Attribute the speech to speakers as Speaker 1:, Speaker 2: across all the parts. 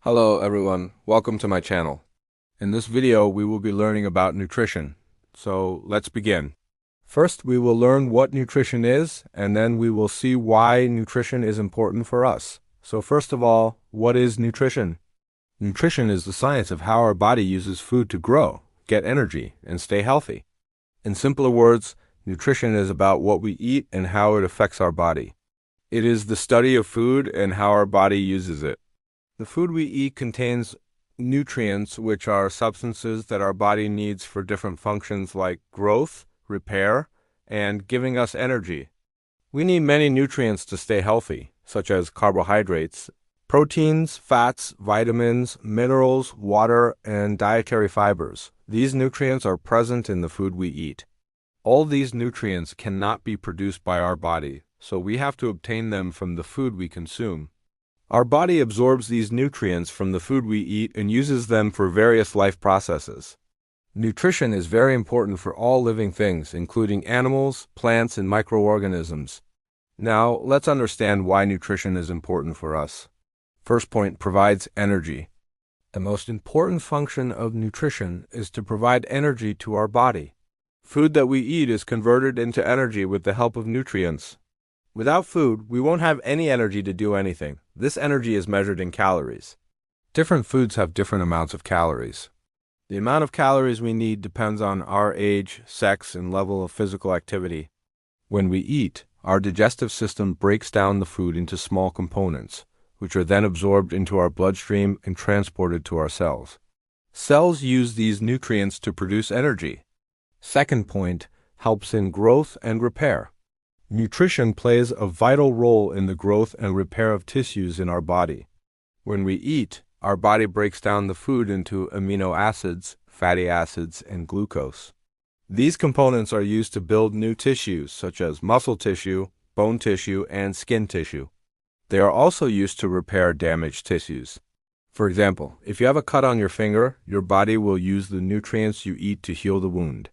Speaker 1: Hello everyone, welcome to my channel. In this video we will be learning about nutrition. So let's begin. First we will learn what nutrition is, and then we will see why nutrition is important for us. So first of all, what is nutrition? Nutrition is the science of how our body uses food to grow, get energy, and stay healthy. In simpler words, nutrition is about what we eat and how it affects our body. It is the study of food and how our body uses it. The food we eat contains nutrients, which are substances that our body needs for different functions like growth, repair, and giving us energy. We need many nutrients to stay healthy, such as carbohydrates, proteins, fats, vitamins, minerals, water, and dietary fibers. These nutrients are present in the food we eat. All these nutrients cannot be produced by our body, so we have to obtain them from the food we consume. Our body absorbs these nutrients from the food we eat and uses them for various life processes. Nutrition is very important for all living things, including animals, plants, and microorganisms. Now, let's understand why nutrition is important for us. First point, provides energy. The most important function of nutrition is to provide energy to our body. Food that we eat is converted into energy with the help of nutrients. Without food, we won't have any energy to do anything. This energy is measured in calories. Different foods have different amounts of calories. The amount of calories we need depends on our age, sex, and level of physical activity. When we eat, our digestive system breaks down the food into small components, which are then absorbed into our bloodstream and transported to our cells. Cells use these nutrients to produce energy. Second point, helps in growth and repair. Nutrition plays a vital role in the growth and repair of tissues in our body. When we eat, our body breaks down the food into amino acids, fatty acids, and glucose. These components are used to build new tissues, such as muscle tissue, bone tissue, and skin tissue. They are also used to repair damaged tissues. For example, if you have a cut on your finger, your body will use the nutrients you eat to heal the wound.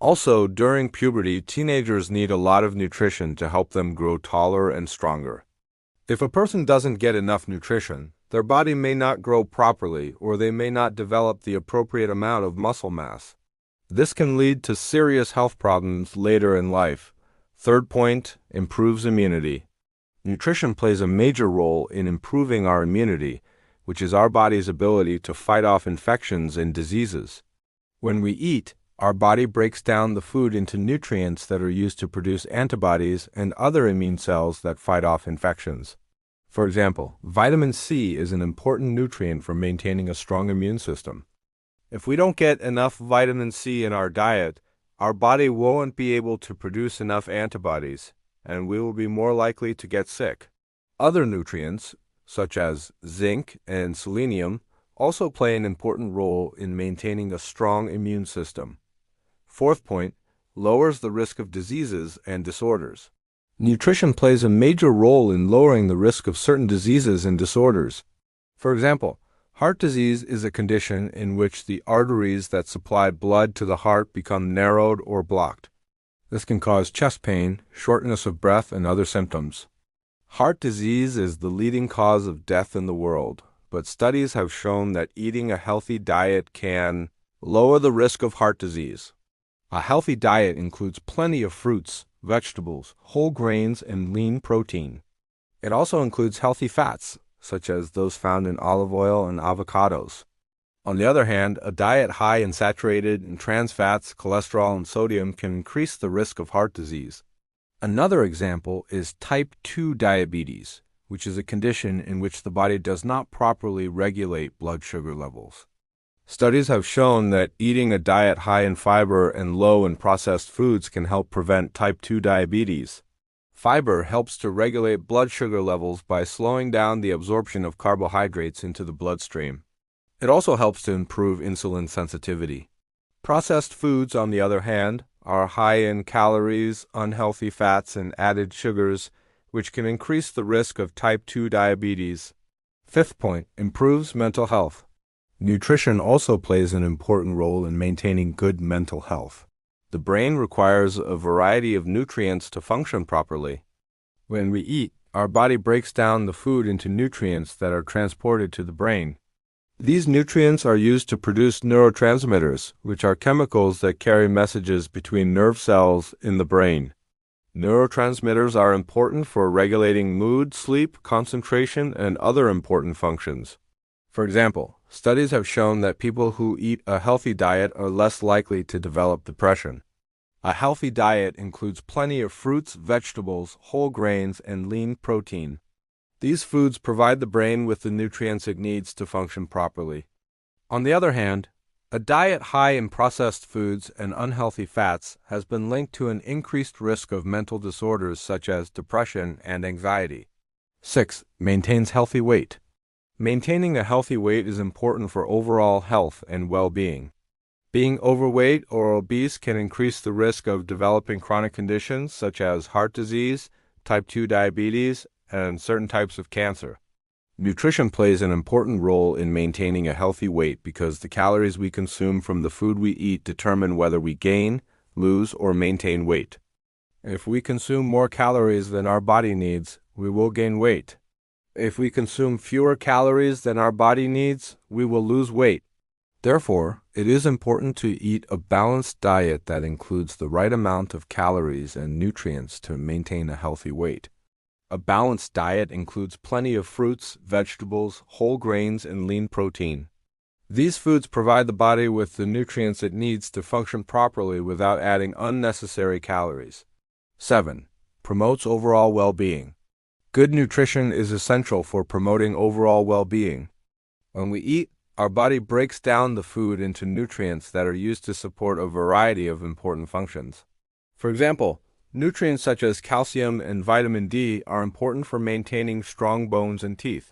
Speaker 1: Also, during puberty, teenagers need a lot of nutrition to help them grow taller and stronger. If a person doesn't get enough nutrition, their body may not grow properly, or they may not develop the appropriate amount of muscle mass. This can lead to serious health problems later in life. Third point, improves immunity. Nutrition plays a major role in improving our immunity, which is our body's ability to fight off infections and diseases. When we eat, our body breaks down the food into nutrients that are used to produce antibodies and other immune cells that fight off infections. For example, vitamin C is an important nutrient for maintaining a strong immune system. If we don't get enough vitamin C in our diet, our body won't be able to produce enough antibodies, and we will be more likely to get sick. Other nutrients, such as zinc and selenium, also play an important role in maintaining a strong immune system. Fourth point, lowers the risk of diseases and disorders. Nutrition plays a major role in lowering the risk of certain diseases and disorders. For example, heart disease is a condition in which the arteries that supply blood to the heart become narrowed or blocked. This can cause chest pain, shortness of breath, and other symptoms. Heart disease is the leading cause of death in the world, but studies have shown that eating a healthy diet can lower the risk of heart disease. A healthy diet includes plenty of fruits, vegetables, whole grains, and lean protein. It also includes healthy fats, such as those found in olive oil and avocados. On the other hand, a diet high in saturated and trans fats, cholesterol, and sodium can increase the risk of heart disease. Another example is type 2 diabetes, which is a condition in which the body does not properly regulate blood sugar levels. Studies have shown that eating a diet high in fiber and low in processed foods can help prevent type 2 diabetes. Fiber helps to regulate blood sugar levels by slowing down the absorption of carbohydrates into the bloodstream. It also helps to improve insulin sensitivity. Processed foods, on the other hand, are high in calories, unhealthy fats, and added sugars, which can increase the risk of type 2 diabetes. Fifth point, improves mental health. Nutrition also plays an important role in maintaining good mental health. The brain requires a variety of nutrients to function properly. When we eat, our body breaks down the food into nutrients that are transported to the brain. These nutrients are used to produce neurotransmitters, which are chemicals that carry messages between nerve cells in the brain. Neurotransmitters are important for regulating mood, sleep, concentration, and other important functions. For example, studies have shown that people who eat a healthy diet are less likely to develop depression. A healthy diet includes plenty of fruits, vegetables, whole grains, and lean protein. These foods provide the brain with the nutrients it needs to function properly. On the other hand, a diet high in processed foods and unhealthy fats has been linked to an increased risk of mental disorders such as depression and anxiety. 6. Maintains healthy weight. Maintaining a healthy weight is important for overall health and well-being. Being overweight or obese can increase the risk of developing chronic conditions such as heart disease, type 2 diabetes, and certain types of cancer. Nutrition plays an important role in maintaining a healthy weight because the calories we consume from the food we eat determine whether we gain, lose, or maintain weight. If we consume more calories than our body needs, we will gain weight. If we consume fewer calories than our body needs, we will lose weight. Therefore, it is important to eat a balanced diet that includes the right amount of calories and nutrients to maintain a healthy weight. A balanced diet includes plenty of fruits, vegetables, whole grains, and lean protein. These foods provide the body with the nutrients it needs to function properly without adding unnecessary calories. 7. Promotes overall well-being. Good nutrition is essential for promoting overall well-being. When we eat, our body breaks down the food into nutrients that are used to support a variety of important functions. For example, nutrients such as calcium and vitamin D are important for maintaining strong bones and teeth.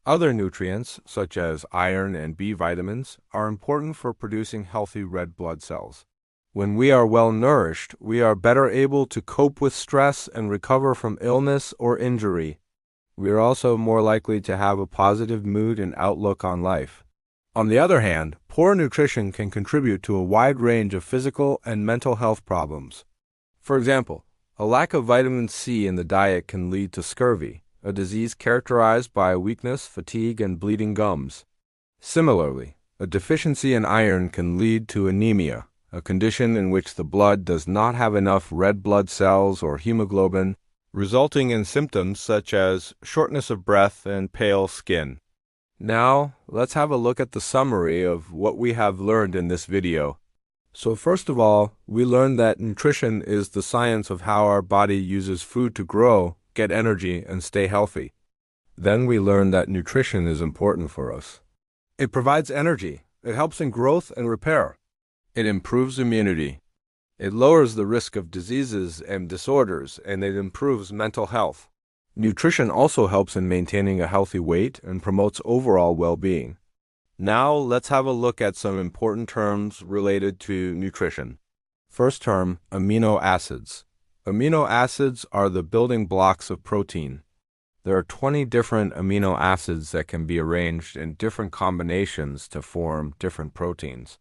Speaker 1: Other nutrients, such as iron and B vitamins, are important for producing healthy red blood cells. When we are well nourished, we are better able to cope with stress and recover from illness or injury. We are also more likely to have a positive mood and outlook on life. On the other hand, poor nutrition can contribute to a wide range of physical and mental health problems. For example, a lack of vitamin C in the diet can lead to scurvy, a disease characterized by weakness, fatigue, and bleeding gums. Similarly, a deficiency in iron can lead to anemia, a condition in which the blood does not have enough red blood cells or hemoglobin, resulting in symptoms such as shortness of breath and pale skin. Now, let's have a look at the summary of what we have learned in this video. So first of all, we learned that nutrition is the science of how our body uses food to grow, get energy, and stay healthy. Then we learned that nutrition is important for us. It provides energy, it helps in growth and repair. It improves immunity. It lowers the risk of diseases and disorders, and it improves mental health. Nutrition also helps in maintaining a healthy weight and promotes overall well-being. Now, let's have a look at some important terms related to nutrition. First term, amino acids. Amino acids are the building blocks of protein. There are 20 different amino acids that can be arranged in different combinations to form different proteins.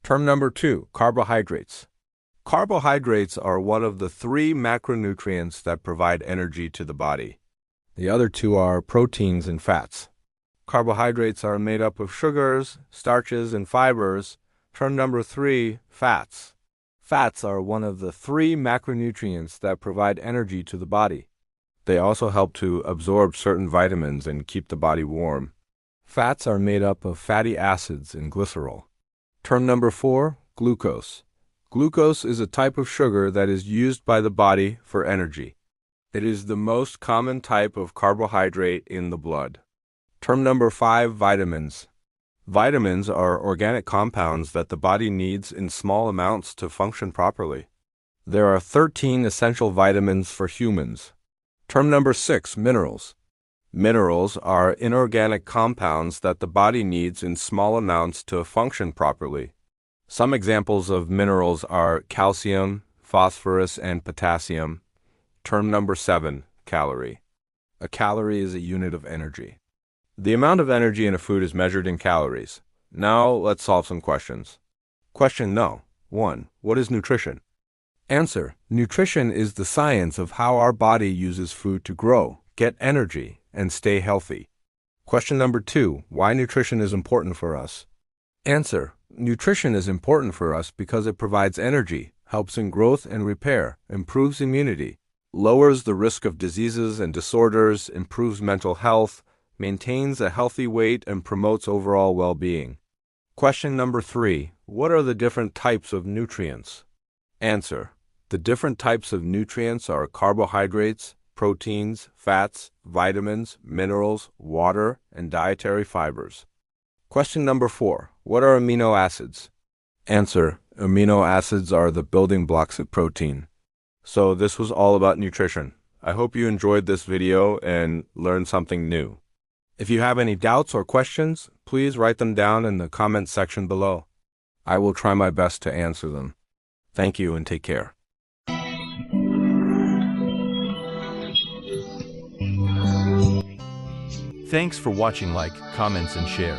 Speaker 1: Term number 2, carbohydrates. Carbohydrates are one of the 3 macronutrients that provide energy to the body. The other 2 are proteins and fats. Carbohydrates are made up of sugars, starches, and fibers. Term number 3, fats. Fats are one of the 3 macronutrients that provide energy to the body. They also help to absorb certain vitamins and keep the body warm. Fats are made up of fatty acids and glycerol. Term number 4, glucose. Glucose is a type of sugar that is used by the body for energy. It is the most common type of carbohydrate in the blood. Term number 5, vitamins. Vitamins are organic compounds that the body needs in small amounts to function properly. There are 13 essential vitamins for humans. Term number 6, minerals. Minerals are inorganic compounds that the body needs in small amounts to function properly. Some examples of minerals are calcium, phosphorus, and potassium. Term number 7, calorie. A calorie is a unit of energy. The amount of energy in a food is measured in calories. Now, let's solve some questions. Question no. 1. What is nutrition? Answer. Nutrition is the science of how our body uses food to grow, get energy, and stay healthy. Question number 2. Why nutrition is important for us? Answer. Nutrition is important for us because it provides energy, helps in growth and repair, improves immunity, lowers the risk of diseases and disorders, improves mental health, maintains a healthy weight, and promotes overall well-being. Question number 3. What are the different types of nutrients? Answer. The different types of nutrients are carbohydrates, proteins, fats, vitamins, minerals, water, and dietary fibers. Question number 4. What are amino acids? Answer. Amino acids are the building blocks of protein. So this was all about nutrition. I hope you enjoyed this video and learned something new. If you have any doubts or questions, please write them down in the comment section below. I will try my best to answer them. Thank you and take care.
Speaker 2: Thanks for watching. Like, comments, and share.